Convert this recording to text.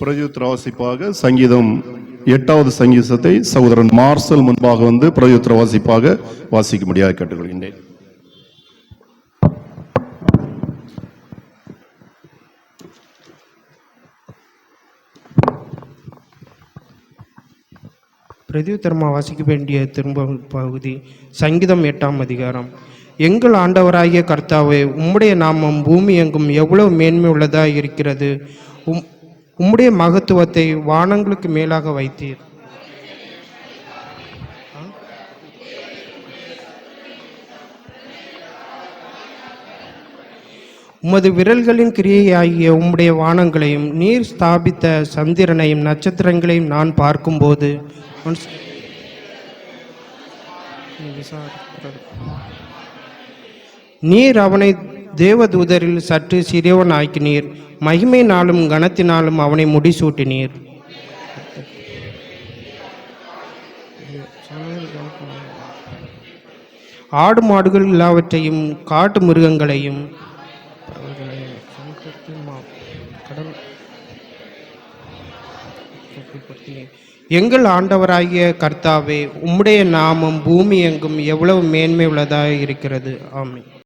பிரயுத்தர வாசிப்பாக சங்கீதம் 8வது சங்கீதத்தை சகோதரன் மார்சல் முன்பாக வந்து பிரயுத்தர வாசிப்பாக வாசிக்க முடியாது கேட்டுக்கொள்கின்றேன். பிரதியுத்தரமா வாசிக்க வேண்டிய திரும்ப பகுதி சங்கீதம் 8ஆம் அதிகாரம். எங்கள் ஆண்டவராகிய கர்த்தாவே, உம்முடைய நாமம் பூமி எங்கும் எவ்வளவு மேன்மை உள்ளதாக இருக்கிறது. உம்முடைய மகத்துவத்தை வானங்களுக்கு மேலாக வைத்தீர். உமது விரல்களின் கிரியையாகிய உம்முடைய வானங்களையும் நீர் ஸ்தாபித்த சந்திரனையும் நட்சத்திரங்களையும் நான் பார்க்கும்போது நீர் அவனை தேவதூதரில் சற்று சிறியவன் ஆக்கினீர். மகிமையினாலும் கனத்தினாலும் அவனை முடிசூட்டினீர். ஆடு மாடுகள் எல்லாவற்றையும் காட்டு மிருகங்களையும் எங்கள் ஆண்டவராகிய கர்த்தாவே, உம்முடைய நாமம் பூமி எங்கும் எவ்வளவு மேன்மை உள்ளதாக இருக்கிறது. ஆமென்.